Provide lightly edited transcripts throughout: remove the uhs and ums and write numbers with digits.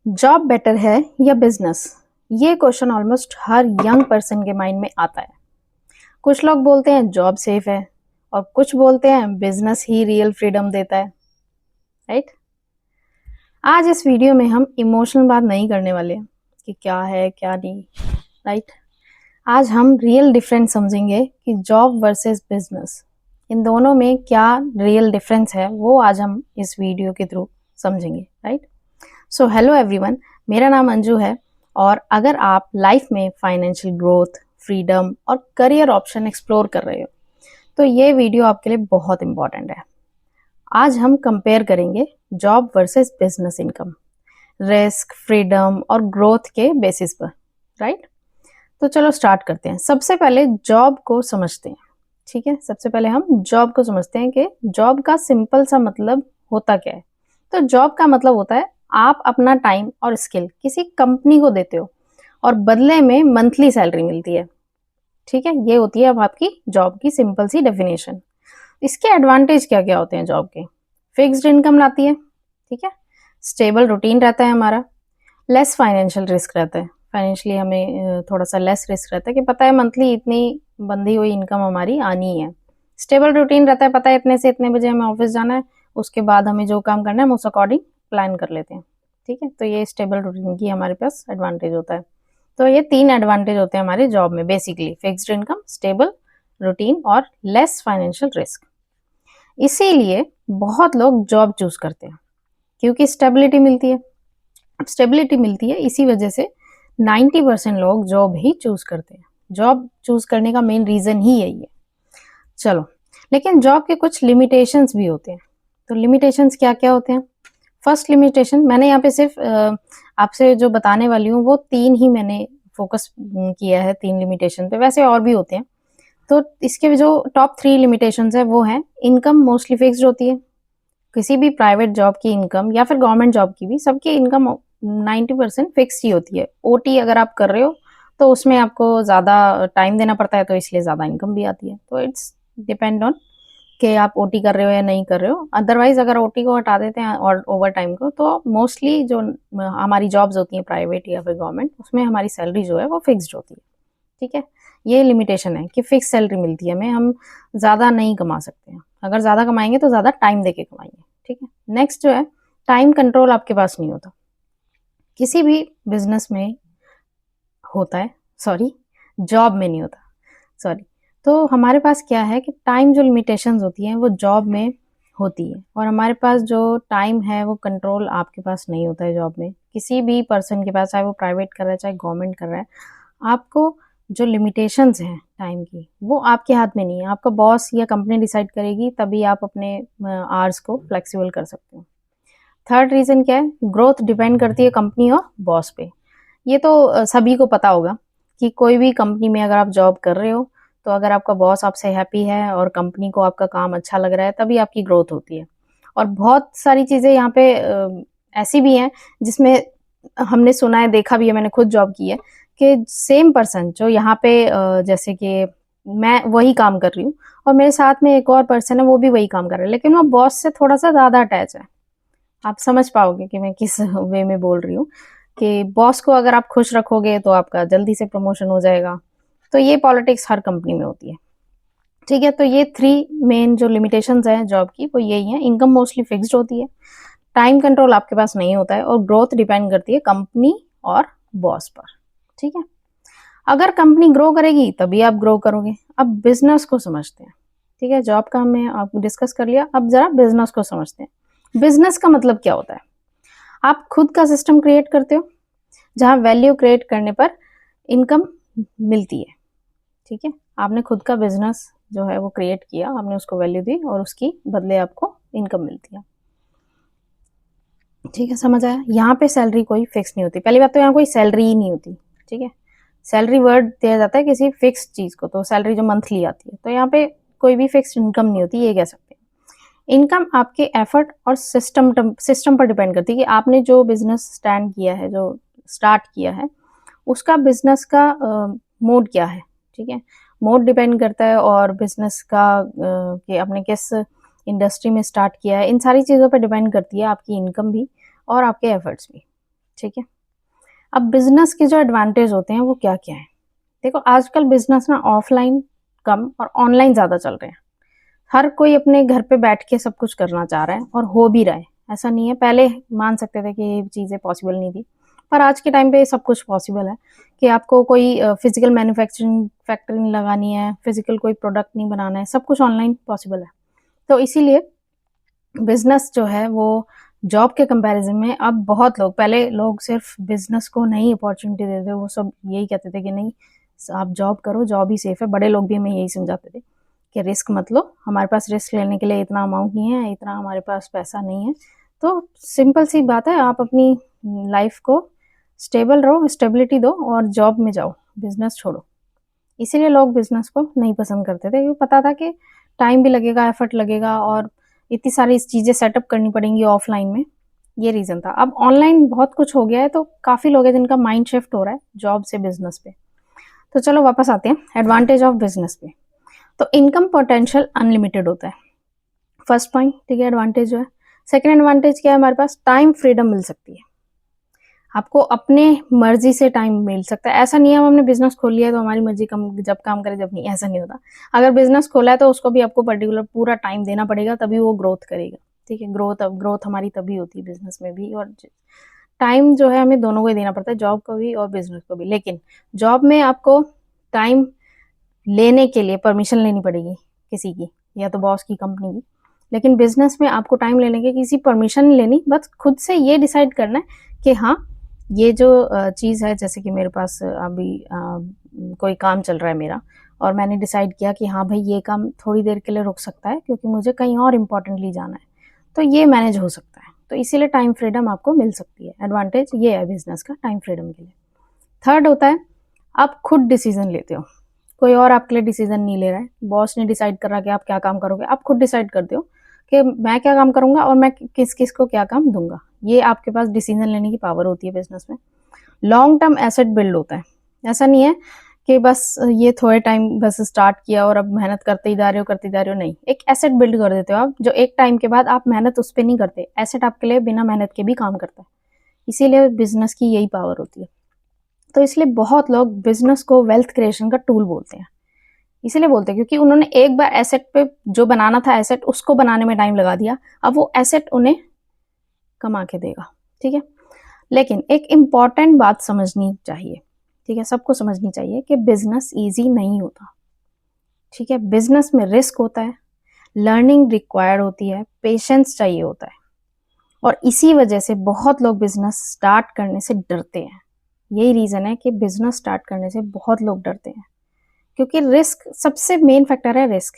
Job better है या business? ये क्वेश्चन ऑलमोस्ट हर यंग पर्सन के माइंड में आता है। कुछ लोग बोलते हैं जॉब सेफ है और कुछ बोलते हैं बिजनेस ही रियल फ्रीडम देता है। राइट? आज इस वीडियो में हम इमोशनल बात नहीं करने वाले हैं कि क्या है क्या नहीं। राइट? आज हम रियल डिफरेंस समझेंगे कि जॉब वर्सेस बिजनेस, इन दोनों में क्या रियल डिफरेंस है, वो आज हम इस वीडियो के थ्रू समझेंगे। राइट? सो हेलो एवरीवन, मेरा नाम अंजू है और अगर आप लाइफ में फाइनेंशियल ग्रोथ, फ्रीडम और करियर ऑप्शन एक्सप्लोर कर रहे हो तो ये वीडियो आपके लिए बहुत इंपॉर्टेंट है। आज हम कंपेयर करेंगे job versus business income, risk, freedom और ग्रोथ के बेसिस पर। राइट? तो चलो स्टार्ट करते हैं। सबसे पहले जॉब को समझते हैं। ठीक है, सबसे पहले हम जॉब को समझते हैं कि जॉब का सिंपल सा मतलब होता क्या है। तो जॉब का मतलब होता है आप अपना टाइम और स्किल किसी कंपनी को देते हो और बदले में मंथली सैलरी मिलती है। ठीक है, ये होती है अब आपकी जॉब की सिंपल सी डेफिनेशन। इसके एडवांटेज क्या क्या होते हैं जॉब के? फिक्स्ड इनकम लाती है। ठीक है, स्टेबल रूटीन रहता है हमारा, लेस फाइनेंशियल रिस्क रहता है। फाइनेंशियली हमें थोड़ा सा लेस रिस्क रहता है कि पता है मंथली इतनी बंधी हुई इनकम हमारी आनी है। स्टेबल रूटीन रहता है, पता है इतने से इतने बजे हमें ऑफिस जाना है, उसके बाद हमें जो काम करना है हम उस अकॉर्डिंग प्लान कर लेते हैं। ठीक है, तो ये स्टेबल रूटीन की हमारे पास एडवांटेज होता है। तो ये 3 एडवांटेज होते हैं हमारे जॉब में basically: fixed income, stable routine और लेस फाइनेंशियल रिस्क। इसीलिए बहुत लोग जॉब चूज करते हैं क्योंकि स्टेबिलिटी मिलती है। स्टेबिलिटी मिलती है, इसी वजह से 90% लोग जॉब ही चूज करते हैं। जॉब चूज करने का मेन रीजन ही यही है। चलो, लेकिन जॉब के कुछ लिमिटेशंस भी होते हैं। तो लिमिटेशंस क्या क्या होते हैं? फर्स्ट लिमिटेशन, मैंने यहाँ पे सिर्फ आपसे जो बताने वाली हूँ वो 3 ही मैंने फोकस किया है, 3 लिमिटेशन पे, वैसे और भी होते हैं। तो इसके जो टॉप 3 लिमिटेशंस है वो है: इनकम मोस्टली फिक्स्ड होती है। किसी भी प्राइवेट जॉब की इनकम या फिर गवर्नमेंट जॉब की भी, सबकी इनकम 90% फिक्स ही होती है। ओटी अगर आप कर रहे हो तो उसमें आपको ज़्यादा टाइम देना पड़ता है, तो इसलिए ज़्यादा इनकम भी आती है। तो इट्स डिपेंड ऑन कि आप ओटी कर रहे हो या नहीं कर रहे हो। अदरवाइज अगर ओटी को हटा देते हैं और ओवर टाइम को, तो मोस्टली जो हमारी जॉब्स होती हैं प्राइवेट या फिर गवर्नमेंट, उसमें हमारी सैलरी जो है वो फिक्स्ड होती है। ठीक है, ये लिमिटेशन है कि फिक्स सैलरी मिलती है हमें, हम ज़्यादा नहीं कमा सकते हैं। अगर ज़्यादा कमाएंगे तो ज़्यादा टाइम देके कमाएंगे। ठीक है, नेक्स्ट जो है, टाइम कंट्रोल आपके पास नहीं होता। किसी भी बिजनेस में होता है, सॉरी, जॉब में नहीं होता, सॉरी। तो हमारे पास क्या है कि टाइम जो लिमिटेशंस होती हैं वो जॉब में होती है, और हमारे पास जो टाइम है वो कंट्रोल आपके पास नहीं होता है जॉब में। किसी भी पर्सन के पास, चाहे वो प्राइवेट कर रहा है चाहे गवर्नमेंट कर रहा है, आपको जो लिमिटेशंस हैं टाइम की, वो आपके हाथ में नहीं है। आपका बॉस या कंपनी डिसाइड करेगी, तभी आप अपने आवर्स को फ्लेक्सिबल कर सकते हो। थर्ड रीजन क्या है? ग्रोथ डिपेंड करती है कंपनी और बॉस पे। ये तो सभी को पता होगा कि कोई भी कंपनी में अगर आप जॉब कर रहे हो, तो अगर आपका बॉस आपसे हैप्पी है और कंपनी को आपका काम अच्छा लग रहा है, तभी आपकी ग्रोथ होती है। और बहुत सारी चीज़ें यहाँ पे ऐसी भी हैं जिसमें हमने सुना है, देखा भी है, मैंने खुद जॉब की है, कि सेम पर्सन जो यहाँ पे जैसे कि मैं वही काम कर रही हूँ और मेरे साथ में एक और पर्सन है, वो भी वही काम कर रहा है, लेकिन वो बॉस से थोड़ा सा ज़्यादा अटैच है। आप समझ पाओगे कि मैं किस वे में बोल रही हूँ, कि बॉस को अगर आप खुश रखोगे तो आपका जल्दी से प्रमोशन हो जाएगा। तो ये पॉलिटिक्स हर कंपनी में होती है। ठीक है, तो ये 3 मेन जो लिमिटेशंस हैं जॉब की वो यही हैं: इनकम मोस्टली फिक्स्ड होती है, टाइम कंट्रोल आपके पास नहीं होता है, और ग्रोथ डिपेंड करती है कंपनी और बॉस पर। ठीक है, अगर कंपनी ग्रो करेगी तभी आप ग्रो करोगे। अब बिजनेस को समझते हैं। ठीक है, जॉब का हमने आप डिस्कस कर लिया, अब जरा बिजनेस को समझते हैं। बिजनेस का मतलब क्या होता है? आप खुद का सिस्टम क्रिएट करते हो जहां वैल्यू क्रिएट करने पर इनकम मिलती है। ठीक है, आपने खुद का बिजनेस जो है वो क्रिएट किया, आपने उसको वैल्यू दी और उसकी बदले आपको इनकम मिलती है। ठीक है, समझ आया? यहाँ पे सैलरी कोई फिक्स नहीं होती। पहली बात तो यहाँ कोई सैलरी ही नहीं होती। ठीक है, सैलरी वर्ड दिया जाता है किसी फिक्स चीज को, तो सैलरी जो मंथली आती है, तो यहाँ पे कोई भी फिक्स इनकम नहीं होती, ये कह सकते हैं। इनकम आपके एफर्ट और सिस्टम पर डिपेंड करती है कि आपने जो बिजनेस स्टैंड किया है, जो स्टार्ट किया है, उसका बिजनेस का मोड क्या है। ठीक है, मोड डिपेंड करता है, और बिजनेस का कि आपने किस इंडस्ट्री में स्टार्ट किया है, इन सारी चीज़ों पर डिपेंड करती है आपकी इनकम भी और आपके एफर्ट्स भी। ठीक है। अब बिजनेस के जो एडवांटेज होते हैं वो क्या क्या है? देखो, आजकल बिजनेस ना ऑफलाइन कम और ऑनलाइन ज़्यादा चल रहे हैं। हर कोई अपने घर पे बैठ के सब कुछ करना चाह रहा है और हो भी रहा है। ऐसा नहीं है, पहले मान सकते थे कि ये चीज़ें पॉसिबल नहीं थी, पर आज के टाइम पे सब कुछ पॉसिबल है कि आपको कोई फिजिकल मैन्युफैक्चरिंग फैक्ट्री नहीं लगानी है, फिजिकल कोई प्रोडक्ट नहीं बनाना है, सब कुछ ऑनलाइन पॉसिबल है। तो इसीलिए बिजनेस जो है वो जॉब के कंपैरिजन में अब बहुत लोग, पहले लोग सिर्फ बिजनेस को नहीं अपॉर्चुनिटी देते, वो सब यही कहते थे कि नहीं आप जॉब करो, जॉब ही सेफ है। बड़े लोग भी हमें यही समझाते थे कि रिस्क मत लो, हमारे पास रिस्क लेने के लिए इतना अमाउंट नहीं है, इतना हमारे पास पैसा नहीं है। तो सिंपल सी बात है, आप अपनी लाइफ को स्टेबल रहो, स्टेबिलिटी दो और जॉब में जाओ, बिजनेस छोड़ो। इसीलिए लोग बिजनेस को नहीं पसंद करते थे, क्योंकि पता था कि टाइम भी लगेगा, एफर्ट लगेगा और इतनी सारी चीज़ें सेटअप करनी पड़ेंगी ऑफलाइन में। ये रीज़न था। अब ऑनलाइन बहुत कुछ हो गया है, तो काफ़ी लोग हैं जिनका माइंड शिफ्ट हो रहा है जॉब से बिजनेस पे। तो चलो वापस आते हैं एडवांटेज ऑफ बिजनेस पे। तो इनकम पोटेंशियल अनलिमिटेड होता है, फर्स्ट पॉइंट, ठीक है, एडवांटेज जो है। सेकेंड एडवांटेज क्या है, हमारे पास टाइम फ्रीडम मिल सकती है। आपको अपने मर्जी से टाइम मिल सकता है। ऐसा नहीं है हमने बिजनेस खोल लिया तो हमारी मर्जी कम जब काम करे जब नहीं, ऐसा नहीं होता। अगर बिजनेस खोला है तो उसको भी आपको पर्टिकुलर पूरा टाइम देना पड़ेगा, तभी वो ग्रोथ करेगा। ठीक है, ग्रोथ हमारी तभी होती है बिजनेस में भी। और टाइम जो है हमें दोनों को ही देना पड़ता है, जॉब को भी और बिजनेस को भी। लेकिन जॉब में आपको टाइम लेने के लिए परमिशन लेनी पड़ेगी किसी की, या तो बॉस की, कंपनी की। लेकिन बिजनेस में आपको टाइम लेने की किसी परमिशन नहीं लेनी, बस खुद से ये डिसाइड करना है कि हाँ ये जो चीज़ है, जैसे कि मेरे पास अभी कोई काम चल रहा है मेरा, और मैंने डिसाइड किया कि हाँ भाई ये काम थोड़ी देर के लिए रुक सकता है क्योंकि मुझे कहीं और इम्पोर्टेंटली जाना है, तो ये मैनेज हो सकता है। तो इसीलिए टाइम फ्रीडम आपको मिल सकती है। एडवांटेज ये है बिजनेस का, टाइम फ्रीडम के लिए। थर्ड होता है, आप खुद डिसीजन लेते हो, कोई और आपके लिए डिसीजन नहीं ले रहा है। बॉस ने डिसाइड कर रहा है कि आप क्या काम करोगे, आप खुद डिसाइड करते हो कि मैं क्या काम करूंगा और मैं किस किस को क्या काम दूंगा। ये आपके पास डिसीजन लेने की पावर होती है बिजनेस में। लॉन्ग टर्म एसेट बिल्ड होता है। ऐसा नहीं है कि बस ये थोड़े टाइम बस स्टार्ट किया और अब मेहनत करते ही जा रहे हो, करते जा रहे हो, नहीं, एक एसेट बिल्ड कर देते हो आप, जो एक टाइम के बाद आप मेहनत उस पर नहीं करते, एसेट आपके लिए बिना मेहनत के भी काम करता है। इसीलिए बिजनेस की यही पावर होती है। तो इसलिए बहुत लोग बिजनेस को वेल्थ क्रिएशन का टूल बोलते हैं। इसीलिए बोलते हैं क्योंकि उन्होंने एक बार एसेट पे जो बनाना था, एसेट उसको बनाने में टाइम लगा दिया, अब वो एसेट उन्हें कमा के देगा। ठीक है, लेकिन एक इम्पॉर्टेंट बात समझनी चाहिए, ठीक है, सबको समझनी चाहिए कि बिजनेस इजी नहीं होता। ठीक है, बिजनेस में रिस्क होता है, लर्निंग रिक्वायर्ड होती है, पेशेंस चाहिए होता है, और इसी वजह से बहुत लोग बिजनेस स्टार्ट करने से डरते हैं। यही रीजन है कि बिजनेस स्टार्ट करने से बहुत लोग डरते हैं, क्योंकि रिस्क सबसे मेन फैक्टर है। रिस्क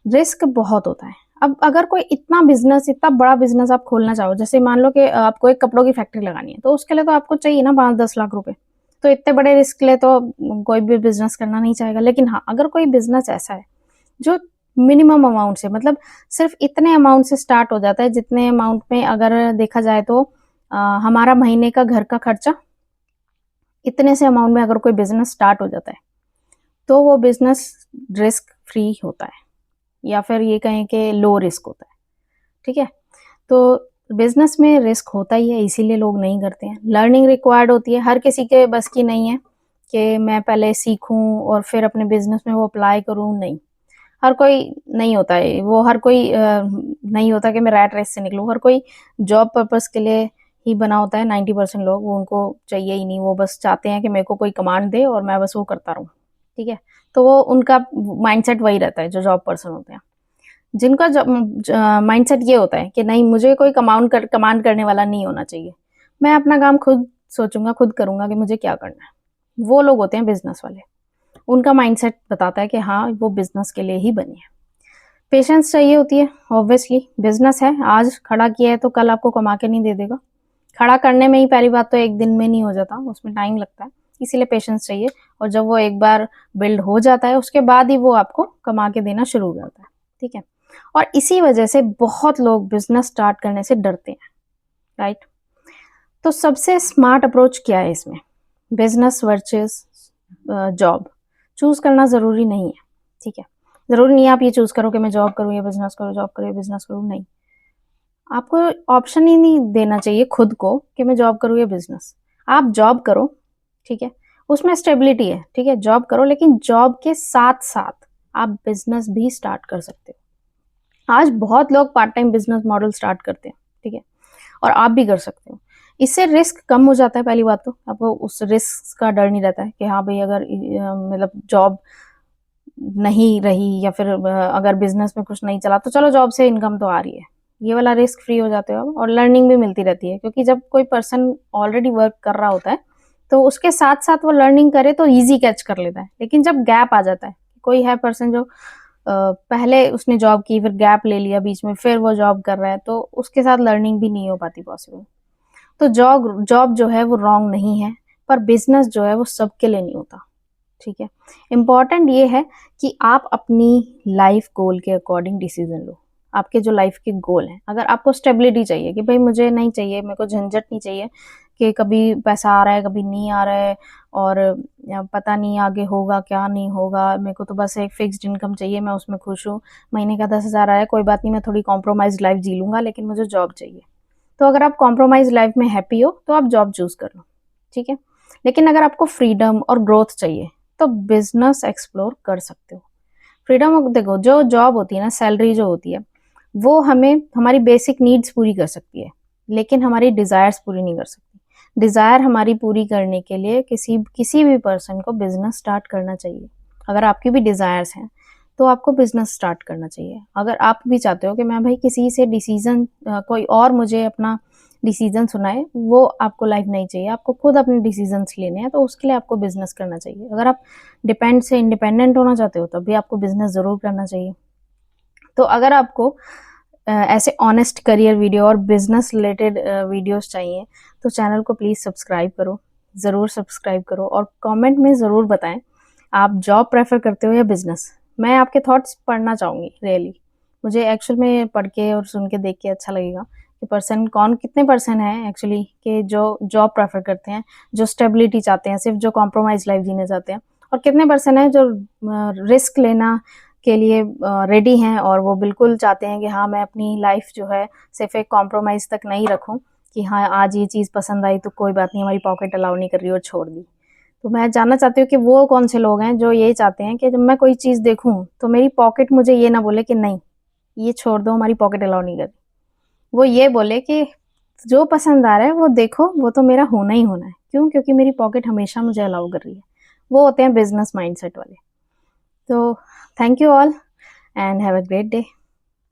रिस्क बहुत होता है। अब अगर कोई इतना बिजनेस, इतना बड़ा बिजनेस आप खोलना चाहो, जैसे मान लो कि आपको एक कपड़ों की फैक्ट्री लगानी है, तो उसके लिए तो आपको चाहिए ना 5-10 लाख रुपए। तो इतने बड़े रिस्क ले तो कोई भी बिजनेस करना नहीं चाहेगा। लेकिन हाँ, अगर कोई बिजनेस ऐसा है जो मिनिमम अमाउंट से, मतलब सिर्फ इतने अमाउंट से स्टार्ट हो जाता है जितने अमाउंट में अगर देखा जाए तो हमारा महीने का घर का खर्चा, इतने से अमाउंट में अगर कोई बिजनेस स्टार्ट हो जाता है तो वो बिजनेस रिस्क फ्री होता है, या फिर ये कहें कि लो रिस्क होता है। ठीक है, तो बिजनेस में रिस्क होता ही है, इसीलिए लोग नहीं करते हैं। लर्निंग रिक्वायर्ड होती है, हर किसी के बस की नहीं है कि मैं पहले सीखूं और फिर अपने बिजनेस में वो अप्लाई करूं, नहीं, हर कोई नहीं होता है वो, हर कोई नहीं होता कि मैं रैट रेस से निकलूं। हर कोई जॉब पर्पस के लिए ही बना होता है। 90% लोग, वो उनको चाहिए ही नहीं, वो बस चाहते हैं कि मेरे को कोई कमांड दे और मैं बस वो करता रहूं। ठीक है, तो वो उनका माइंडसेट वही रहता है जो जॉब पर्सन होते हैं। जिनका माइंडसेट ये होता है कि नहीं, मुझे कोई कमांड करने वाला नहीं होना चाहिए, मैं अपना काम खुद सोचूंगा, खुद करूंगा कि मुझे क्या करना है, वो लोग होते हैं बिजनेस वाले। उनका माइंडसेट बताता है कि हाँ वो बिजनेस के लिए ही बनी है। पेशेंस चाहिए होती है, ऑब्वियसली बिजनेस है, आज खड़ा किया है तो कल आपको कमा के नहीं दे देगा। खड़ा करने में ही पहली बात तो एक दिन में नहीं हो जाता, उसमें टाइम लगता है, इसीलिए पेशेंस चाहिए। और जब वो एक बार बिल्ड हो जाता है उसके बाद ही वो आपको कमा के देना शुरू हो जाता है। ठीक है, और इसी वजह से बहुत लोग बिजनेस स्टार्ट करने से डरते हैं, राइट। तो सबसे स्मार्ट अप्रोच क्या है इसमें? बिजनेस वर्सेस जॉब चूज करना जरूरी नहीं है। ठीक है, जरूरी नहीं है आप ये चूज करो कि मैं जॉब करूँ या बिजनेस करूँ, जॉब करूँ या बिजनेस करूँ, नहीं। आपको ऑप्शन ही नहीं देना चाहिए खुद को कि मैं जॉब करूँ या बिजनेस। आप जॉब करो, ठीक है, उसमें स्टेबिलिटी है, ठीक है, जॉब करो, लेकिन जॉब के साथ साथ आप बिजनेस भी स्टार्ट कर सकते हो। आज बहुत लोग part time business model start करते हैं, ठीक है, और आप भी कर सकते हो। इससे रिस्क कम हो जाता है, पहली बात तो आपको उस रिस्क का डर नहीं रहता है कि हाँ भाई अगर मतलब जॉब नहीं रही या फिर अगर बिजनेस में कुछ नहीं चला तो चलो जॉब से इनकम तो आ रही है, ये वाला रिस्क फ्री हो जाते हो आप, और लर्निंग भी मिलती रहती है, क्योंकि जब कोई पर्सन ऑलरेडी वर्क कर रहा होता है तो उसके साथ साथ वो लर्निंग करे तो इजी कैच कर लेता है। लेकिन जब गैप आ जाता है, कोई है पर्सन जो पहले उसने जॉब की फिर गैप ले लिया बीच में फिर वो जॉब कर रहा है, तो उसके साथ लर्निंग भी नहीं हो पाती पॉसिबल। तो जॉब जॉब जो है वो रॉन्ग नहीं है, पर बिजनेस जो है वो सबके लिए नहीं होता, ठीक है। इम्पॉर्टेंट ये है कि आप अपनी लाइफ गोल के अकॉर्डिंग डिसीजन लो। आपके जो लाइफ के गोल हैं, अगर आपको स्टेबिलिटी चाहिए कि भाई मुझे नहीं चाहिए, मेरे को झंझट नहीं चाहिए कि कभी पैसा आ रहा है कभी नहीं आ रहा है और पता नहीं आगे होगा क्या नहीं होगा, मेरे को तो बस एक फिक्स्ड इनकम चाहिए, मैं उसमें खुश हूँ, महीने का 10,000 आया कोई बात नहीं, मैं थोड़ी कॉम्प्रोमाइज लाइफ जी लूंगा, लेकिन मुझे जॉब चाहिए। तो अगर आप कॉम्प्रोमाइज लाइफ में हैप्पी हो तो आप जॉब चूज कर लो, ठीक है। लेकिन अगर आपको फ्रीडम और ग्रोथ चाहिए तो बिजनेस एक्सप्लोर कर सकते हो। फ्रीडम देखो, जो जॉब होती है ना, सैलरी जो होती है वो हमें हमारी बेसिक नीड्स पूरी कर सकती है, लेकिन हमारी डिजायर्स पूरी नहीं कर सकती। डिजायर हमारी पूरी करने के लिए किसी किसी भी पर्सन को बिजनेस स्टार्ट करना चाहिए। अगर आपकी भी डिजायर्स हैं तो आपको बिजनेस स्टार्ट करना चाहिए। अगर आप भी चाहते हो कि मैं भाई किसी से डिसीजन कोई और मुझे अपना डिसीजन सुनाए, वो आपको लाइफ नहीं चाहिए, आपको खुद अपने डिसीजंस लेने हैं, तो उसके लिए आपको बिजनेस करना चाहिए। अगर आप डिपेंड से इंडिपेंडेंट होना चाहते हो तब भी आपको बिजनेस ज़रूर करना चाहिए। तो अगर आपको ऐसे ऑनेस्ट करियर वीडियो और बिजनेस रिलेटेड वीडियोस चाहिए तो चैनल को प्लीज़ सब्सक्राइब करो, ज़रूर सब्सक्राइब करो, और कमेंट में ज़रूर बताएं आप जॉब प्रेफर करते हो या बिजनेस। मैं आपके थॉट्स पढ़ना चाहूँगी रियली, मुझे एक्चुअल में पढ़ के और सुन के देख के अच्छा लगेगा कि पर्सन कौन कितने पर्सन हैं एक्चुअली कि जो जॉब प्रेफर करते हैं, जो स्टेबिलिटी चाहते हैं, सिर्फ जो कॉम्प्रोमाइज लाइफ जीने चाहते हैं, और कितने पर्सन हैं जो रिस्क लेना के लिए रेडी हैं और वो बिल्कुल चाहते हैं कि हाँ मैं अपनी लाइफ जो है सिर्फ एक कॉम्प्रोमाइज़ तक नहीं रखूँ कि हाँ आज ये चीज़ पसंद आई तो कोई बात नहीं, हमारी पॉकेट अलाउ नहीं कर रही और छोड़ दी। तो मैं जानना चाहती हूँ कि वो कौन से लोग हैं जो ये चाहते हैं कि जब मैं कोई चीज़ देखूँ तो मेरी पॉकेट मुझे ये ना बोले कि नहीं ये छोड़ दो, हमारी पॉकेट अलाउ नहीं कर रही। वो ये बोले कि जो पसंद आ रहा है वो देखो, वो तो मेरा होना ही होना है, क्यों, क्योंकि मेरी पॉकेट हमेशा मुझे अलाउ कर रही है। वो होते हैं बिजनेस माइंडसेट वाले। तो thank you all and have a great day.